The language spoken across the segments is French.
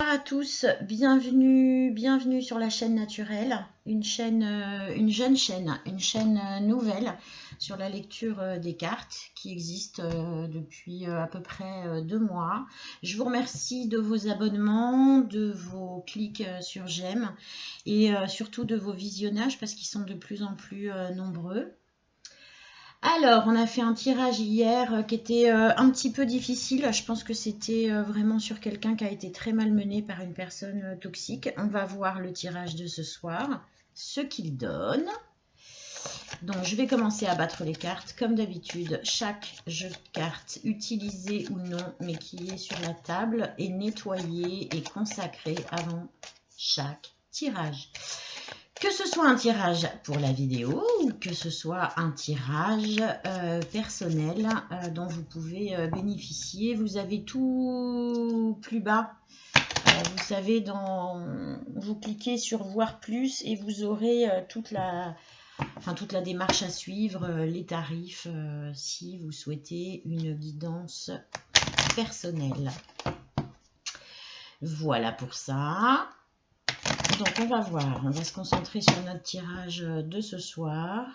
Bonjour à tous, bienvenue sur la chaîne naturelle, une jeune chaîne, nouvelle sur la lecture des cartes qui existe depuis à peu près 2 mois. Je vous remercie de vos abonnements, de vos clics sur j'aime et surtout de vos visionnages parce qu'ils sont de plus en plus nombreux. Alors, on a fait un tirage hier qui était un petit peu difficile. Je pense que c'était vraiment sur quelqu'un qui a été très malmené par une personne toxique. On va voir le tirage de ce soir, ce qu'il donne. Donc, je vais commencer à battre les cartes. Comme d'habitude, chaque jeu de cartes, utilisé ou non, mais qui est sur la table, est nettoyé et consacré avant chaque tirage. Que ce soit un tirage pour la vidéo ou que ce soit un tirage personnel dont vous pouvez bénéficier, vous avez tout plus bas. Vous savez, vous cliquez sur voir plus et vous aurez toute la démarche à suivre, les tarifs, si vous souhaitez une guidance personnelle. Voilà pour ça. Donc on va voir, on va se concentrer sur notre tirage de ce soir,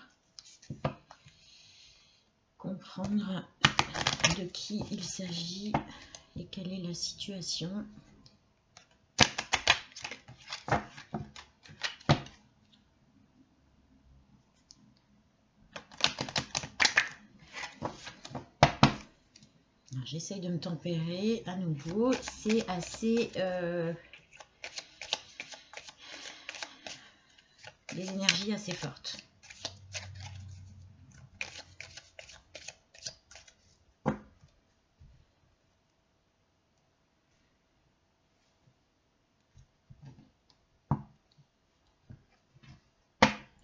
comprendre de qui il s'agit et quelle est la situation. J'essaye de me tempérer à nouveau, c'est assez... des énergies assez fortes.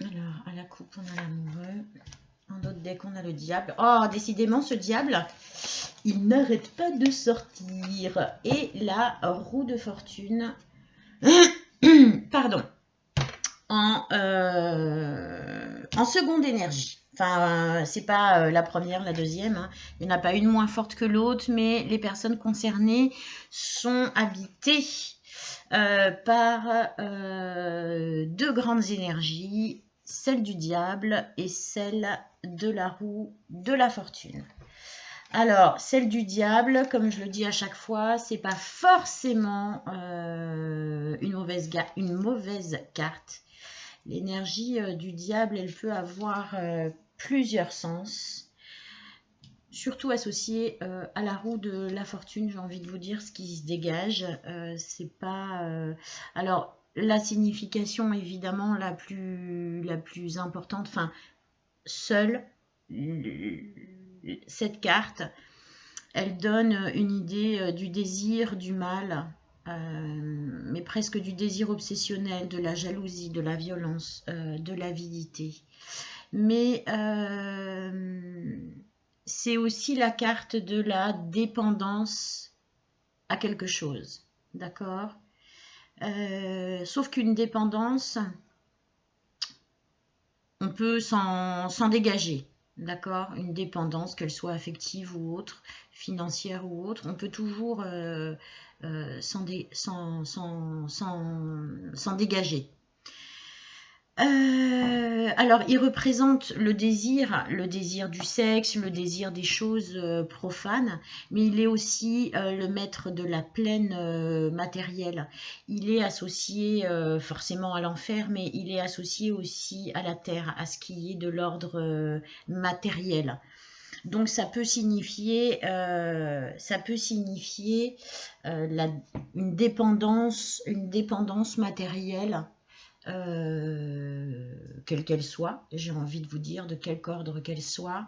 Alors, à la coupe, on a l'amoureux. En autre deck, on a le diable. Oh, décidément, ce diable, il n'arrête pas de sortir. Et la roue de fortune. Pardon. En seconde énergie. Enfin, c'est pas la première, la deuxième. Hein. Il n'y en a pas une moins forte que l'autre, mais les personnes concernées sont habitées par deux grandes énergies, celle du diable et celle de la roue de la fortune. Alors, celle du diable, comme je le dis à chaque fois, c'est pas forcément une mauvaise carte. L'énergie du diable, elle peut avoir plusieurs sens, surtout associée à la roue de la fortune, j'ai envie de vous dire ce qui se dégage. C'est pas... alors, la signification, évidemment, la plus importante, enfin, seule, cette carte, elle donne une idée du désir, du mal, mais presque du désir obsessionnel, de la jalousie, de la violence, de l'avidité. Mais c'est aussi la carte de la dépendance à quelque chose, d'accord ? Sauf qu'une dépendance, on peut s'en dégager, d'accord ? Une dépendance, qu'elle soit affective ou autre, financière ou autre, on peut toujours s'en dégager. Alors, il représente le désir du sexe, le désir des choses profanes, mais il est aussi le maître de la pleine matérielle. Il est associé forcément à l'enfer, mais il est associé aussi à la terre, à ce qui est de l'ordre matériel. Donc ça peut signifier une dépendance matérielle, quelle qu'elle soit, j'ai envie de vous dire, de quelque ordre qu'elle soit.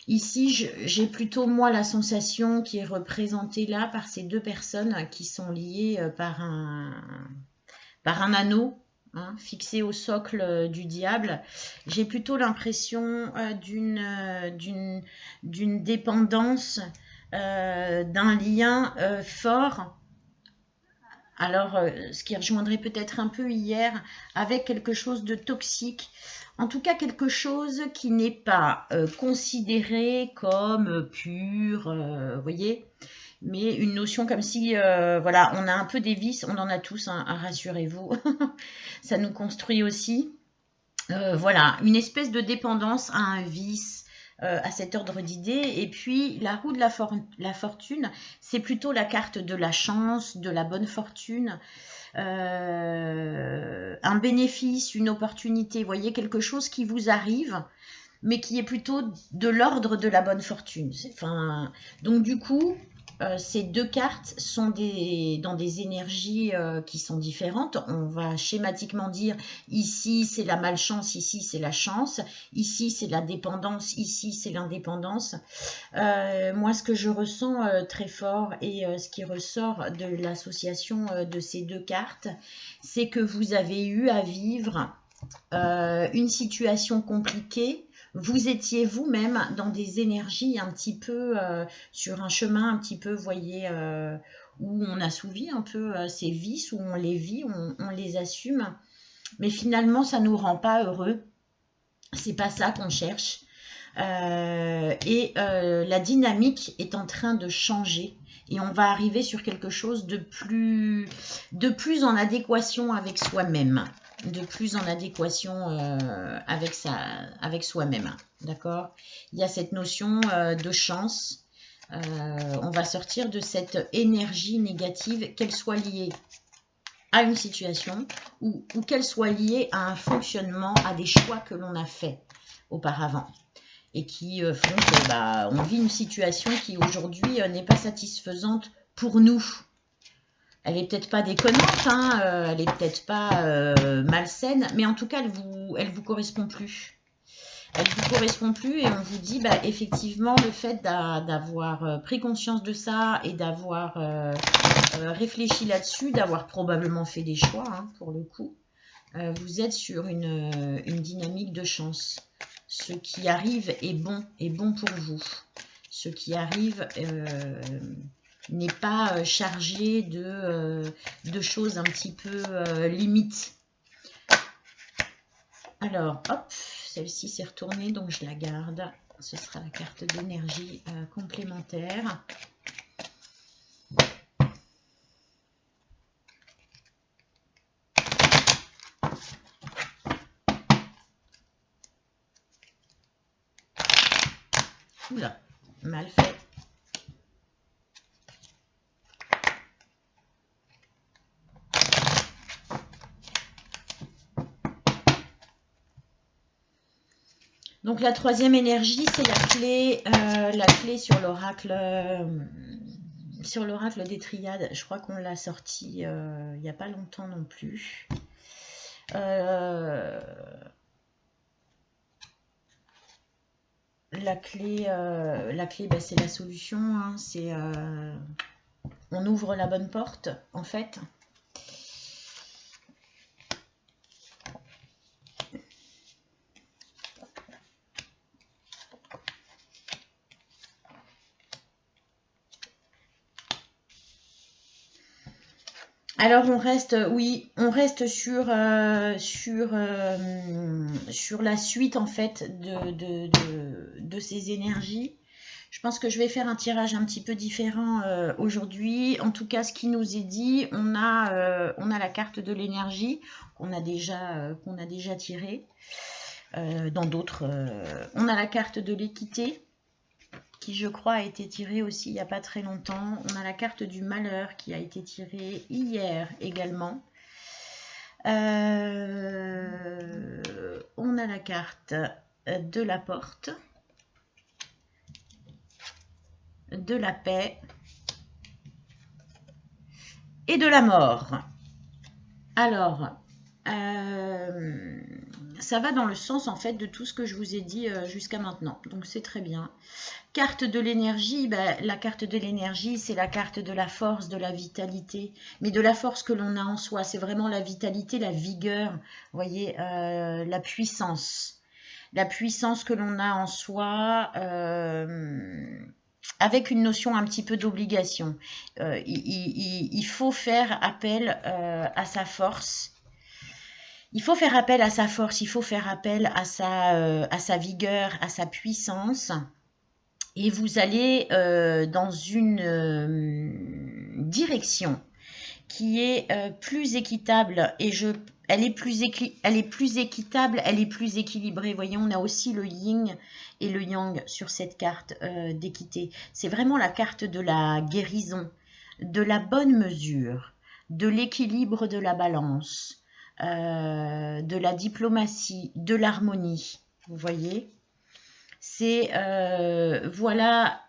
Ici, j'ai plutôt, moi, la sensation qui est représentée là par ces deux personnes qui sont liées par un anneau, hein, fixé au socle du diable. J'ai plutôt l'impression d'une dépendance, d'un lien fort. Alors, ce qui rejoindrait peut-être un peu hier, avec quelque chose de toxique, en tout cas quelque chose qui n'est pas considéré comme pur, voyez, mais une notion comme si, voilà, on a un peu des vices, on en a tous, hein, rassurez-vous. Ça nous construit aussi. Voilà, une espèce de dépendance à un vice, à cet ordre d'idées. Et puis, la roue de la fortune, c'est plutôt la carte de la chance, de la bonne fortune, un bénéfice, une opportunité, vous voyez, quelque chose qui vous arrive, mais qui est plutôt de l'ordre de la bonne fortune. Enfin, donc du coup, ces deux cartes sont dans des énergies qui sont différentes. On va schématiquement dire ici c'est la malchance, ici c'est la chance, ici c'est la dépendance, ici c'est l'indépendance. Moi, ce que je ressens très fort et ce qui ressort de l'association de ces deux cartes, c'est que vous avez eu à vivre une situation compliquée. Vous étiez vous-même dans des énergies un petit peu sur un chemin un petit peu, vous voyez, où on assouvit un peu ces vices, où on les vit, on les assume. Mais finalement, ça ne nous rend pas heureux. C'est pas ça qu'on cherche. La dynamique est en train de changer. Et on va arriver sur quelque chose de plus en adéquation avec soi-même, de plus en adéquation avec soi-même. D'accord? Il y a cette notion de chance. On va sortir de cette énergie négative, qu'elle soit liée à une situation ou qu'elle soit liée à un fonctionnement, à des choix que l'on a fait auparavant et qui font que on vit une situation qui aujourd'hui n'est pas satisfaisante pour nous. Elle n'est peut-être pas déconnante, hein, elle n'est peut-être pas malsaine, mais en tout cas, elle vous correspond plus. Elle vous correspond plus et on vous dit, effectivement, le fait d'avoir pris conscience de ça et d'avoir réfléchi là-dessus, d'avoir probablement fait des choix, hein, pour le coup, vous êtes sur une dynamique de chance. Ce qui arrive est bon pour vous. Ce qui arrive n'est pas chargé de choses un petit peu limites. Alors, hop, celle-ci s'est retournée, donc je la garde. Ce sera la carte d'énergie complémentaire. Oula, mal fait. Donc la troisième énergie, c'est la clé sur l'oracle des triades. Je crois qu'on l'a sorti il n'y a pas longtemps non plus. La clé, c'est la solution, hein, c'est on ouvre la bonne porte, en fait. Alors on reste, oui, on reste sur la suite en fait de ces énergies. Je pense que je vais faire un tirage un petit peu différent aujourd'hui. En tout cas, ce qui nous est dit, on a la carte de l'énergie qu'on a déjà tirée. Dans d'autres, on a la carte de l'équité qui, je crois, a été tirée aussi il n'y a pas très longtemps. On a la carte du malheur qui a été tirée hier également. On a la carte de la porte, de la paix et de la mort. Alors, ça va dans le sens en fait de tout ce que je vous ai dit jusqu'à maintenant. Donc c'est très bien. Carte de l'énergie, la carte de l'énergie, c'est la carte de la force, de la vitalité, mais de la force que l'on a en soi. C'est vraiment la vitalité, la vigueur, vous voyez, la puissance. La puissance que l'on a en soi, avec une notion un petit peu d'obligation. Il faut faire appel à sa force. Il faut faire appel à sa force, il faut faire appel à sa vigueur, à sa puissance. et vous allez dans une direction qui est plus équitable et elle est plus équitable, elle est plus équilibrée. Voyez, on a aussi le yin et le yang sur cette carte d'équité. C'est vraiment la carte de la guérison, de la bonne mesure, de l'équilibre de la balance, de la diplomatie, de l'harmonie. Vous voyez, c'est voilà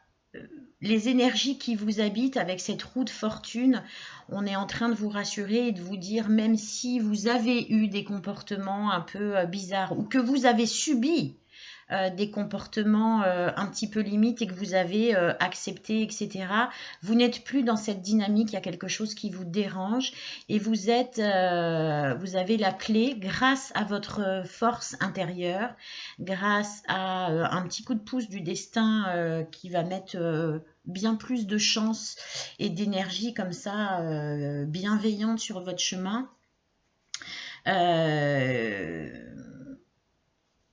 les énergies qui vous habitent avec cette roue de fortune. On est en train de vous rassurer et de vous dire, même si vous avez eu des comportements un peu bizarres ou que vous avez subi des comportements un petit peu limites et que vous avez accepté, etc. Vous n'êtes plus dans cette dynamique, il y a quelque chose qui vous dérange et vous avez la clé grâce à votre force intérieure, grâce à un petit coup de pouce du destin qui va mettre bien plus de chance et d'énergie comme ça, bienveillante sur votre chemin.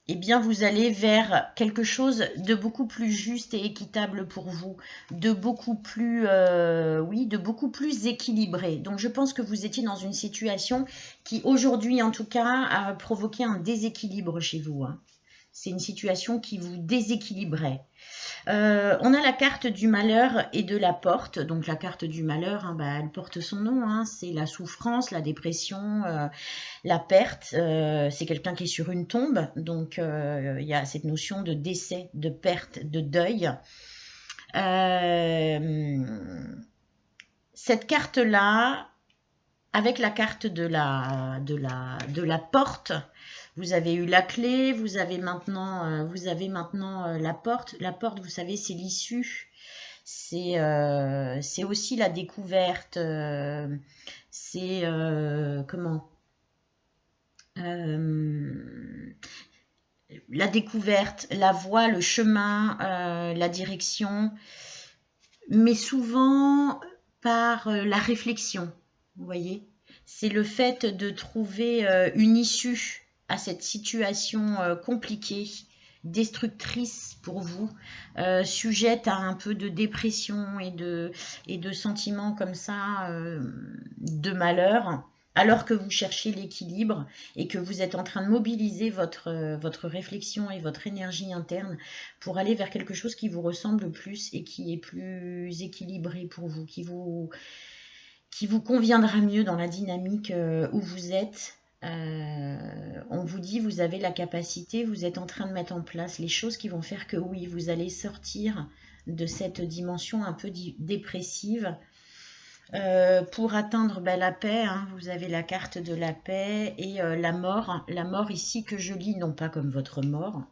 Eh bien, vous allez vers quelque chose de beaucoup plus juste et équitable pour vous, de beaucoup plus, oui, de beaucoup plus équilibré. Donc, je pense que vous étiez dans une situation qui, aujourd'hui, en tout cas, a provoqué un déséquilibre chez vous, hein. C'est une situation qui vous déséquilibrait. On a la carte du malheur et de la porte. Donc la carte du malheur, hein, elle porte son nom, hein, c'est la souffrance, la dépression, la perte. C'est quelqu'un qui est sur une tombe. Donc il y a cette notion de décès, de perte, de deuil. Cette carte-là, avec la carte de la porte, vous avez eu la clé, vous avez maintenant la porte. La porte, vous savez, c'est l'issue. C'est aussi la découverte. C'est comment la découverte, la voie, le chemin, la direction. Mais souvent par la réflexion. Vous voyez, c'est le fait de trouver une issue à cette situation compliquée, destructrice pour vous, sujette à un peu de dépression et de sentiments comme ça, de malheur, alors que vous cherchez l'équilibre et que vous êtes en train de mobiliser votre réflexion et votre énergie interne pour aller vers quelque chose qui vous ressemble plus et qui est plus équilibré pour vous, qui vous conviendra mieux dans la dynamique où vous êtes. On vous dit, vous avez la capacité, vous êtes en train de mettre en place les choses qui vont faire que oui, vous allez sortir de cette dimension un peu dépressive pour atteindre la paix, hein. Vous avez la carte de la paix et la mort ici que je lis non pas comme votre mort,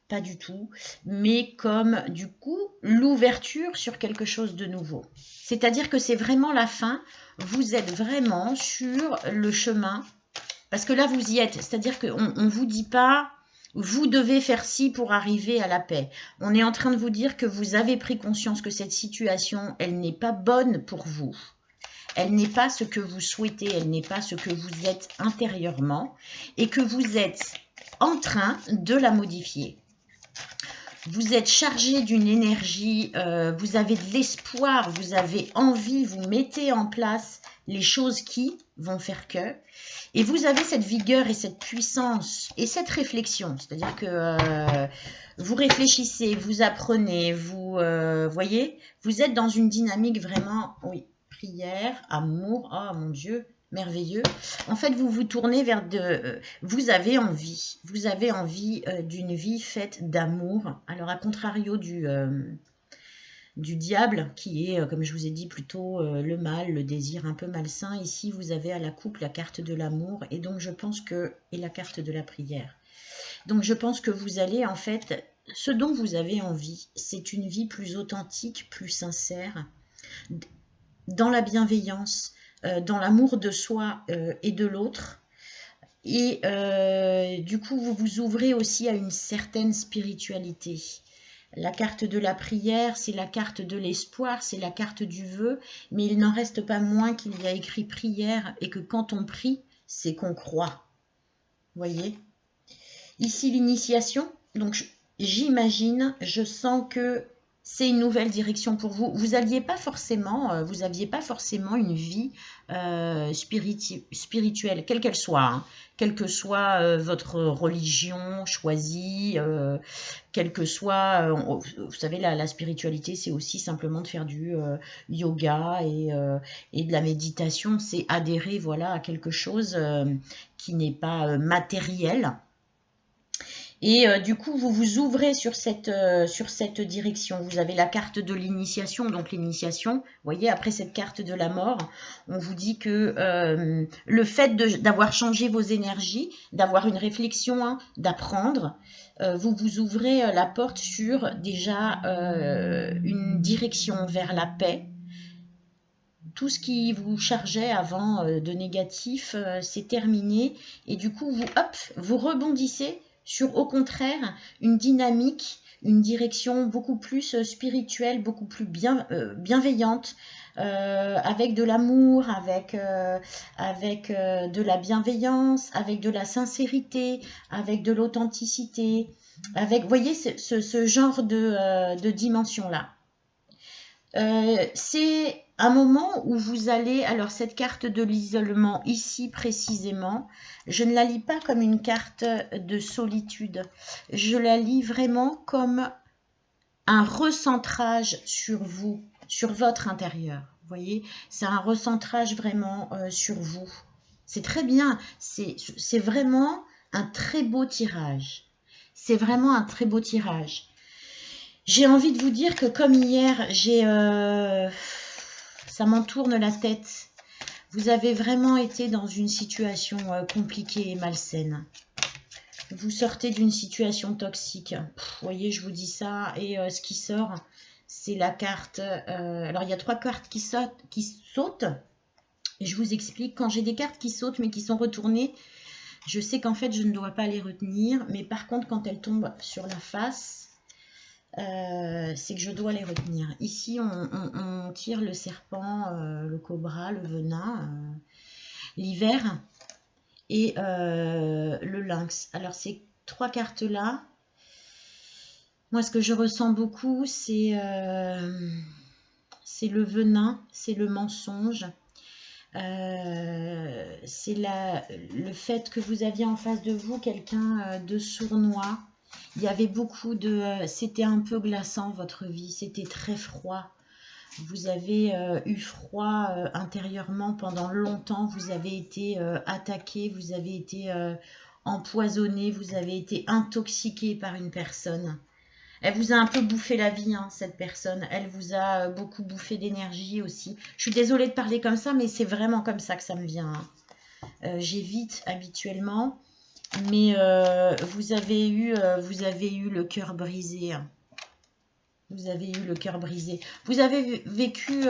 pas du tout, mais comme du coup l'ouverture sur quelque chose de nouveau. C'est-à-dire que c'est vraiment la fin, vous êtes vraiment sur le chemin, parce que là vous y êtes, c'est-à-dire qu'on ne vous dit pas vous devez faire ci pour arriver à la paix. On est en train de vous dire que vous avez pris conscience que cette situation, elle n'est pas bonne pour vous. Elle n'est pas ce que vous souhaitez, elle n'est pas ce que vous êtes intérieurement et que vous êtes en train de la modifier. Vous êtes chargé d'une énergie, vous avez de l'espoir, vous avez envie, vous mettez en place les choses qui vont faire que. Et vous avez cette vigueur et cette puissance et cette réflexion. C'est-à-dire que vous réfléchissez, vous apprenez, vous voyez, vous êtes dans une dynamique vraiment, oui, prière, amour, oh mon Dieu, merveilleux. En fait, vous vous tournez vers vous avez envie d'une vie faite d'amour. Alors, à contrario du diable, qui est, comme je vous ai dit, plutôt le mal, le désir un peu malsain. Ici, vous avez à la coupe la carte de l'amour et donc je pense que, et la carte de la prière. Donc je pense que vous allez en fait, ce dont vous avez envie, c'est une vie plus authentique, plus sincère, dans la bienveillance, dans l'amour de soi et de l'autre. Et du coup, vous vous ouvrez aussi à une certaine spiritualité. La carte de la prière, c'est la carte de l'espoir, c'est la carte du vœu, mais il n'en reste pas moins qu'il y a écrit prière et que quand on prie, c'est qu'on croit. Voyez ? Ici, l'initiation, donc j'imagine, je sens que c'est une nouvelle direction pour vous. Vous n'aviez pas forcément une vie spirituelle, quelle qu'elle soit, hein. Quelle que soit votre religion choisie, quelle que soit, vous savez, la spiritualité, c'est aussi simplement de faire du yoga et de la méditation. C'est adhérer, voilà, à quelque chose qui n'est pas matériel. Et du coup, vous vous ouvrez sur cette direction. Vous avez la carte de l'initiation. Donc l'initiation, vous voyez, après cette carte de la mort, on vous dit que le fait d'avoir changé vos énergies, d'avoir une réflexion, hein, d'apprendre, vous vous ouvrez la porte sur déjà une direction vers la paix. Tout ce qui vous chargeait avant de négatif, c'est terminé. Et du coup, vous rebondissez sur, au contraire, une dynamique, une direction beaucoup plus spirituelle, beaucoup plus bienveillante, avec de l'amour, avec de la bienveillance, avec de la sincérité, avec de l'authenticité, avec, vous voyez, ce genre de dimension-là. C'est un moment où vous allez, alors cette carte de l'isolement ici précisément, je ne la lis pas comme une carte de solitude, je la lis vraiment comme un recentrage sur vous, sur votre intérieur. Vous voyez, c'est un recentrage vraiment sur vous. C'est très bien, c'est vraiment un très beau tirage. C'est vraiment un très beau tirage. J'ai envie de vous dire que comme hier, ça m'entourne la tête. Vous avez vraiment été dans une situation compliquée et malsaine. Vous sortez d'une situation toxique. Vous voyez, je vous dis ça. Et ce qui sort, c'est la carte. Alors, il y a 3 cartes qui sautent. Et je vous explique. Quand j'ai des cartes qui sautent mais qui sont retournées, je sais qu'en fait, je ne dois pas les retenir. Mais par contre, quand elles tombent sur la face, c'est que je dois les retenir. Ici, on tire le serpent, le cobra, le venin, l'hiver et le lynx. Alors, ces 3 cartes-là, moi, ce que je ressens beaucoup, c'est le venin, c'est le mensonge. C'est le fait que vous aviez en face de vous quelqu'un de sournois. Il y avait beaucoup de... c'était un peu glaçant votre vie, c'était très froid. Vous avez eu froid intérieurement pendant longtemps, vous avez été attaqué, vous avez été empoisonné, vous avez été intoxiqué par une personne. Elle vous a un peu bouffé la vie, hein, cette personne. Elle vous a beaucoup bouffé d'énergie aussi. Je suis désolée de parler comme ça, mais c'est vraiment comme ça que ça me vient, hein. J'évite habituellement. Mais vous avez eu le cœur brisé. Hein. Vous avez eu le cœur brisé. Vous avez vécu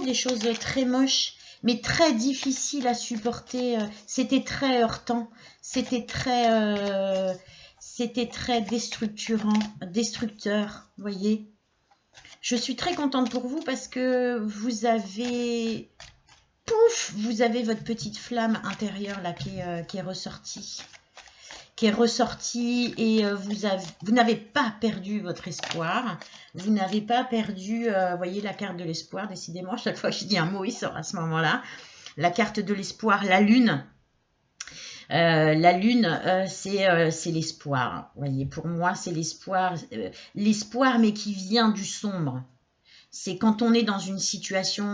des choses très moches, mais très difficiles à supporter. C'était très heurtant. C'était très destructeur. Vous voyez. Je suis très contente pour vous parce que vous avez... Pouf, vous avez votre petite flamme intérieure là qui est ressortie. Et vous n'avez pas perdu votre espoir, vous n'avez pas perdu, voyez la carte de l'espoir, décidément, chaque fois que je dis un mot, il sort à ce moment-là, la carte de l'espoir, la lune, c'est l'espoir, voyez, pour moi c'est l'espoir, mais qui vient du sombre. C'est quand on est dans une situation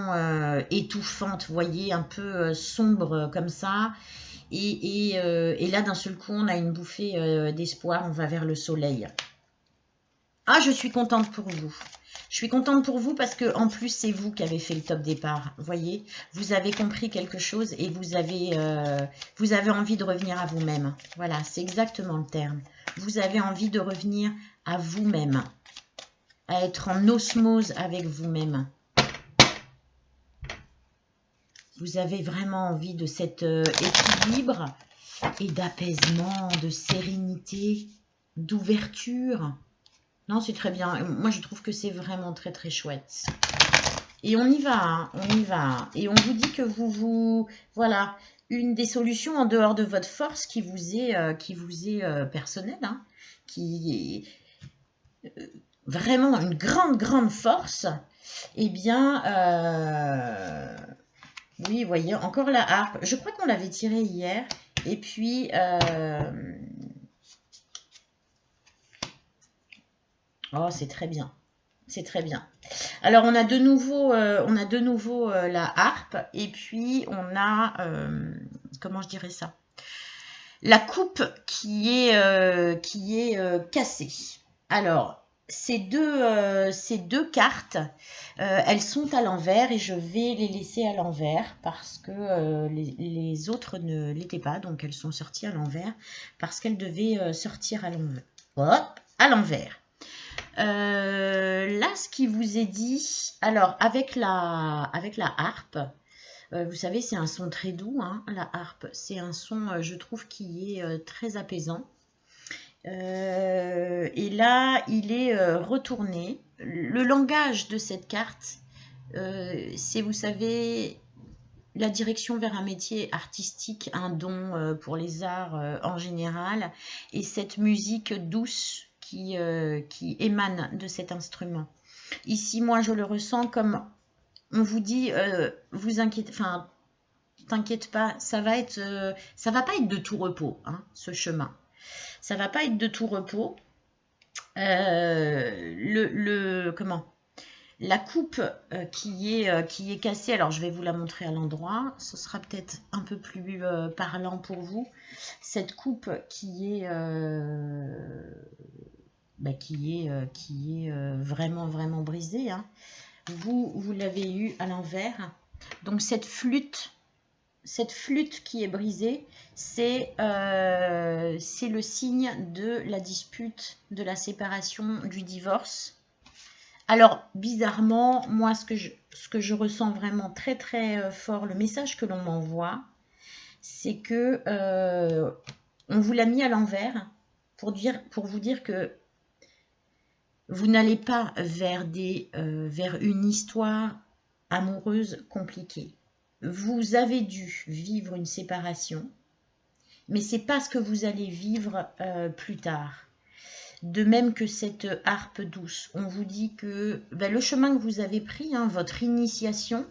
étouffante, voyez, un peu sombre comme ça. Et là, d'un seul coup, on a une bouffée d'espoir, on va vers le soleil. Ah, je suis contente pour vous. Je suis contente pour vous parce que en plus, c'est vous qui avez fait le top départ. Vous voyez, vous avez compris quelque chose et vous avez envie de revenir à vous-même. Voilà, c'est exactement le terme. Vous avez envie de revenir à vous-même, à être en osmose avec vous-même. Vous avez vraiment envie de cet équilibre et d'apaisement, de sérénité, d'ouverture. Non, c'est très bien. Moi, je trouve que c'est vraiment très, très chouette. Et on y va, hein, on y va. Et on vous dit que voilà, une des solutions en dehors de votre force qui vous est personnelle, hein, qui vraiment une grande force, eh bien, oui, vous voyez, encore la harpe. Je crois qu'on l'avait tirée hier. Et puis, oh, c'est très bien. C'est très bien. Alors, on a de nouveau la harpe. Et puis, on a, comment je dirais ça? La coupe qui est cassée. Alors, ces deux cartes, elles sont à l'envers et je vais les laisser à l'envers parce que les autres ne l'étaient pas, donc elles sont sorties à l'envers parce qu'elles devaient sortir à l'envers. Hop, à l'envers. Là, ce qui vous est dit, alors avec la harpe, vous savez, c'est un son très doux, hein, la harpe. C'est un son, je trouve, qui est très apaisant. Et là, il est retourné. Le langage de cette carte, c'est, vous savez, la direction vers un métier artistique, un don pour les arts en général, et cette musique douce qui émane de cet instrument. Ici, moi, je le ressens comme on vous dit, vous inquiétez, enfin, t'inquiète pas, ça va pas être de tout repos, hein, ce chemin. Ça va pas être de tout repos. Comment? La coupe qui est cassée, alors je vais vous la montrer à l'endroit, ce sera peut-être un peu plus parlant pour vous. Cette coupe qui est vraiment brisée, hein. Vous l'avez eu à l'envers. Donc cette flûte qui est brisée, c'est le signe de la dispute, de la séparation, du divorce. Alors, bizarrement, moi, ce que je ressens vraiment très fort, le message que l'on m'envoie, c'est que on vous l'a mis à l'envers pour vous dire que vous n'allez pas vers une histoire amoureuse compliquée. Vous avez dû vivre une séparation, mais c'est pas ce que vous allez vivre plus tard. De même que cette harpe douce, on vous dit que le chemin que vous avez pris, hein, votre initiation,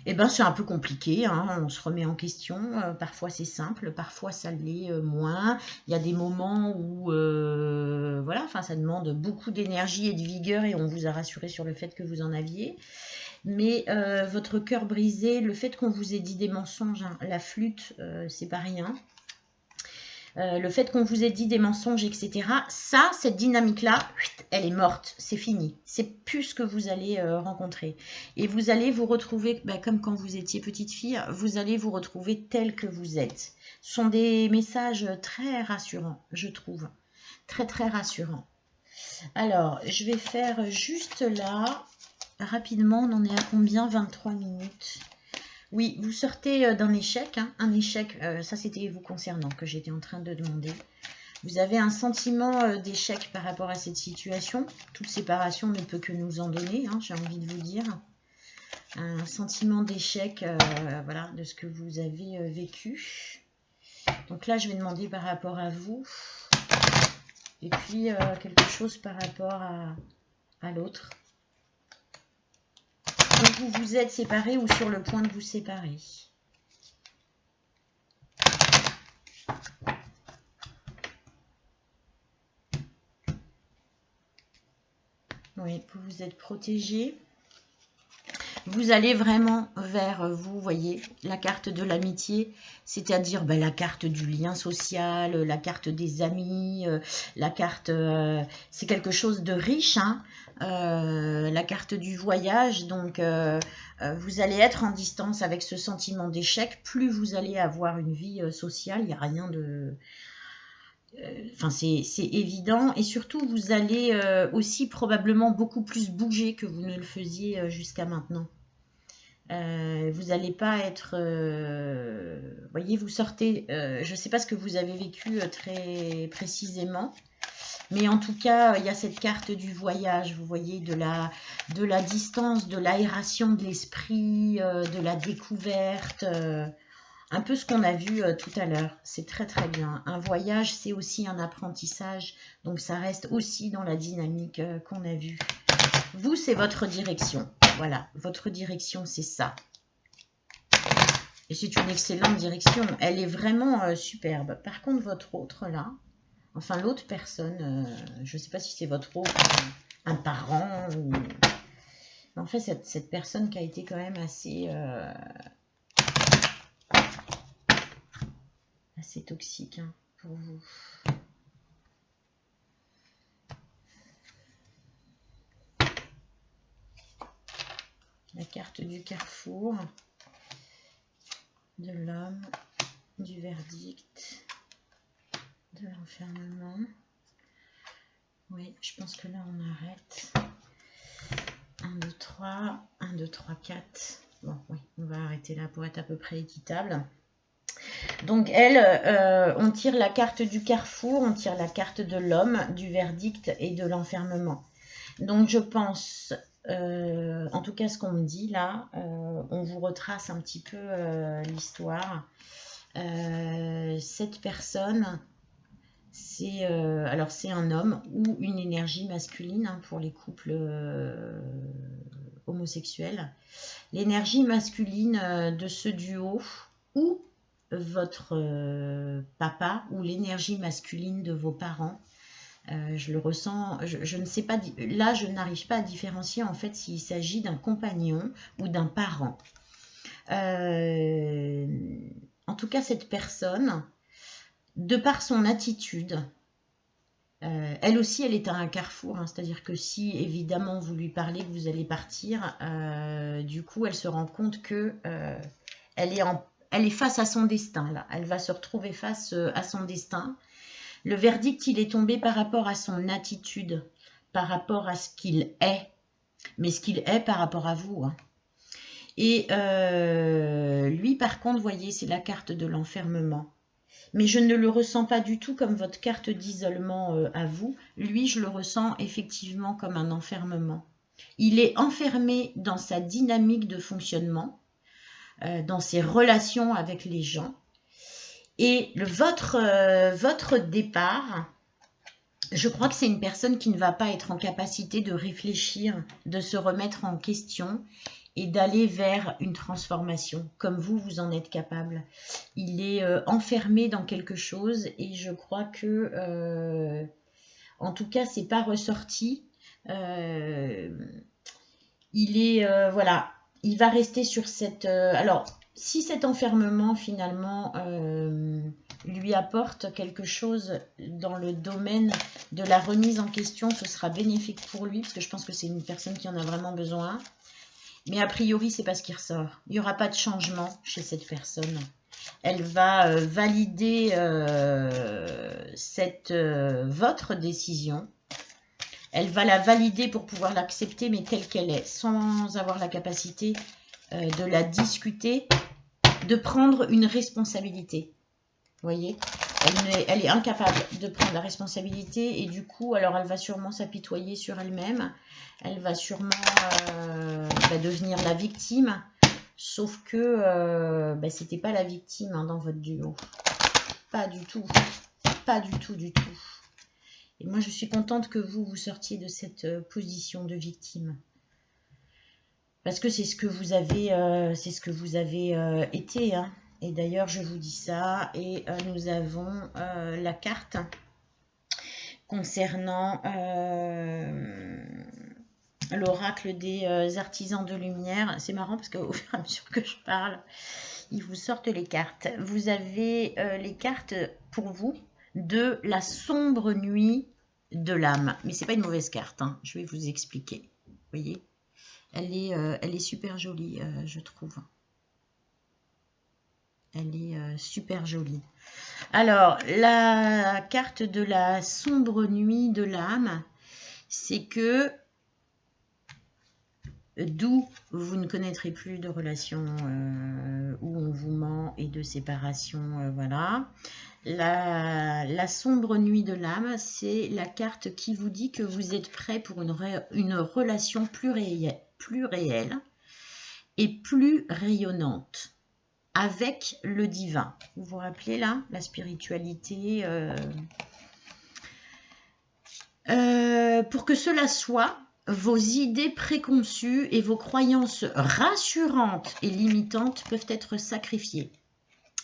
c'est un peu compliqué, hein, on se remet en question, parfois c'est simple, parfois ça l'est moins. Il y a des moments où ça demande beaucoup d'énergie et de vigueur et on vous a rassuré sur le fait que vous en aviez. Mais votre cœur brisé, le fait qu'on vous ait dit des mensonges, hein, la flûte, c'est pas rien. Le fait qu'on vous ait dit des mensonges, etc. Ça, cette dynamique-là, elle est morte, c'est fini. C'est plus ce que vous allez rencontrer. Et vous allez vous retrouver, comme quand vous étiez petite fille, vous allez vous retrouver tel que vous êtes. Ce sont des messages très rassurants, je trouve. Très rassurants. Alors, je vais faire juste là, rapidement, on en est à combien? 23 minutes. Oui, vous sortez d'un échec, hein, un échec, ça c'était vous concernant que j'étais en train de demander. Vous avez un sentiment d'échec par rapport à cette situation. Toute séparation ne peut que nous en donner, hein, j'ai envie de vous dire. Un sentiment d'échec, de ce que vous avez vécu. Donc là, je vais demander par rapport à vous. Et puis, quelque chose par rapport à l'autre. Vous vous êtes séparés ou sur le point de vous séparer. Oui, vous vous êtes protégés. Vous allez vraiment vers, vous voyez, la carte de l'amitié, c'est-à-dire la carte du lien social, la carte des amis, la carte, c'est quelque chose de riche, hein, la carte du voyage, donc vous allez être en distance avec ce sentiment d'échec, plus vous allez avoir une vie sociale, il n'y a rien de... c'est évident, et surtout vous allez aussi probablement beaucoup plus bouger que vous ne le faisiez jusqu'à maintenant. Vous n'allez pas être... voyez, vous sortez... je ne sais pas ce que vous avez vécu très précisément, mais en tout cas, il y a cette carte du voyage, vous voyez, de la distance, de l'aération de l'esprit, de la découverte. Un peu ce qu'on a vu tout à l'heure. C'est très très bien. Un voyage, c'est aussi un apprentissage. Donc ça reste aussi dans la dynamique qu'on a vue. Vous, c'est votre direction. Voilà, votre direction, c'est ça. Et c'est une excellente direction. Elle est vraiment superbe. Par contre, votre autre là, enfin l'autre personne, je ne sais pas si c'est votre autre, un parent ou... En fait, cette personne qui a été quand même assez toxique hein, pour vous. La carte du carrefour, de l'homme, du verdict, de l'enfermement. Oui, je pense que là on arrête. 1, 2, 3, 1, 2, 3, 4. Bon, oui, on va arrêter là pour être à peu près équitable. Donc elle, on tire la carte du carrefour, on tire la carte de l'homme, du verdict et de l'enfermement. Donc je pense, en tout cas ce qu'on me dit là, on vous retrace un petit peu l'histoire. Cette personne, c'est alors c'est un homme ou une énergie masculine hein, pour les couples homosexuels. L'énergie masculine de ce duo ou votre papa ou l'énergie masculine de vos parents. Je le ressens, je ne sais pas, là je n'arrive pas à différencier en fait s'il s'agit d'un compagnon ou d'un parent. En tout cas cette personne, de par son attitude, elle aussi elle est à un carrefour, hein, c'est-à-dire que si évidemment vous lui parlez que vous allez partir, du coup elle se rend compte que elle est face à son destin là, elle va se retrouver face à son destin. Le verdict, il est tombé par rapport à son attitude, par rapport à ce qu'il est, mais ce qu'il est par rapport à vous. Hein. Et lui, par contre, vous voyez, c'est la carte de l'enfermement. Mais je ne le ressens pas du tout comme votre carte d'isolement à vous. Lui, je le ressens effectivement comme un enfermement. Il est enfermé dans sa dynamique de fonctionnement, dans ses relations avec les gens. Et votre départ, je crois que c'est une personne qui ne va pas être en capacité de réfléchir, de se remettre en question et d'aller vers une transformation, comme vous en êtes capable. Il est enfermé dans quelque chose et je crois que, en tout cas, c'est pas ressorti. Il est, voilà, il va rester sur cette... alors, si cet enfermement, finalement, lui apporte quelque chose dans le domaine de la remise en question, ce sera bénéfique pour lui, parce que je pense que c'est une personne qui en a vraiment besoin. Mais a priori, c'est pas ce qui ressort. Il n'y aura pas de changement chez cette personne. Elle va valider votre décision. Elle va la valider pour pouvoir l'accepter, mais telle qu'elle est, sans avoir la capacité de la discuter, de prendre une responsabilité. Vous voyez, elle est incapable de prendre la responsabilité et du coup, alors elle va sûrement s'apitoyer sur elle-même. Elle va sûrement devenir la victime. Sauf que c'était pas la victime hein, dans votre duo. Pas du tout. Pas du tout, du tout. Et moi, je suis contente que vous sortiez de cette position de victime. Parce que c'est ce que vous avez, été. Hein. Et d'ailleurs, je vous dis ça. Et nous avons la carte concernant l'oracle des artisans de lumière. C'est marrant parce qu'au fur et à mesure que je parle, ils vous sortent les cartes. Vous avez les cartes pour vous de la sombre nuit de l'âme. Mais c'est pas une mauvaise carte. Hein. Je vais vous expliquer. Vous voyez ? Elle est super jolie, je trouve. Elle est super jolie. Alors, la carte de la sombre nuit de l'âme, c'est que d'où vous ne connaîtrez plus de relation où on vous ment et de séparation, voilà. La sombre nuit de l'âme, c'est la carte qui vous dit que vous êtes prêt pour une relation plus réelle et plus rayonnante. avec le divin. Vous vous rappelez là, la spiritualité. Pour que cela soit, vos idées préconçues et vos croyances rassurantes et limitantes peuvent être sacrifiées.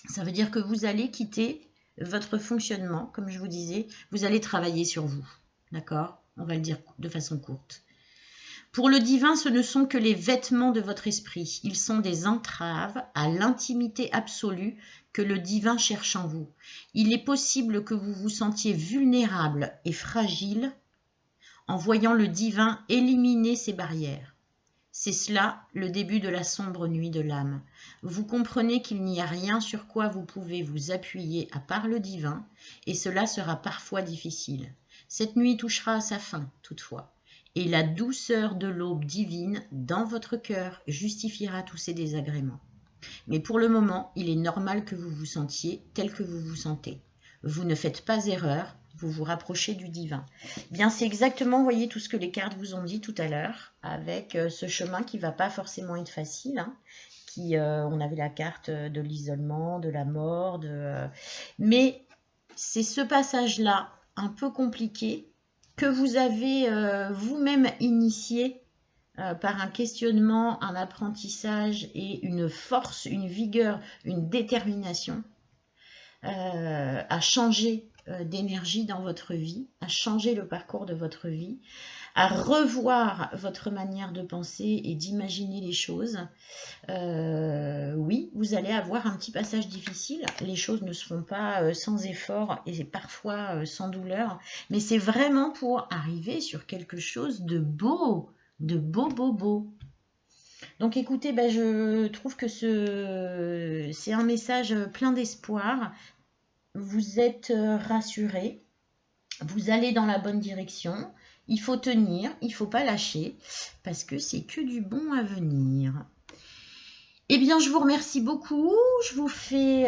Ça veut dire que vous allez quitter votre fonctionnement, comme je vous disais, vous allez travailler sur vous. D'accord? On va le dire de façon courte. Pour le divin, ce ne sont que les vêtements de votre esprit. Ils sont des entraves à l'intimité absolue que le divin cherche en vous. Il est possible que vous vous sentiez vulnérable et fragile en voyant le divin éliminer ces barrières. C'est cela le début de la sombre nuit de l'âme. Vous comprenez qu'il n'y a rien sur quoi vous pouvez vous appuyer à part le divin, et cela sera parfois difficile. Cette nuit touchera à sa fin, toutefois, et la douceur de l'aube divine dans votre cœur justifiera tous ces désagréments. Mais pour le moment, il est normal que vous vous sentiez tel que vous vous sentez. Vous ne faites pas erreur, vous vous rapprochez du divin. Bien, c'est exactement, vous voyez, tout ce que les cartes vous ont dit tout à l'heure, avec ce chemin qui ne va pas forcément être facile. Hein, on avait la carte de l'isolement, de la mort, mais c'est ce passage-là, un peu compliqué, que vous avez vous-même initié par un questionnement, un apprentissage et une force, une vigueur, une détermination à changer d'énergie dans votre vie, à changer le parcours de votre vie, à revoir votre manière de penser et d'imaginer les choses. Oui, vous allez avoir un petit passage difficile. Les choses ne se font pas sans effort et parfois sans douleur, mais c'est vraiment pour arriver sur quelque chose de beau, de beau. Donc écoutez, je trouve que c'est un message plein d'espoir. Vous êtes rassurés, vous allez dans la bonne direction. Il faut tenir, il ne faut pas lâcher, parce que c'est que du bon à venir. Eh bien, je vous remercie beaucoup. Je vous fais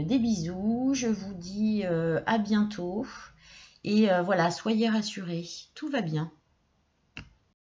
des bisous. Je vous dis à bientôt. Et voilà, soyez rassurés. Tout va bien.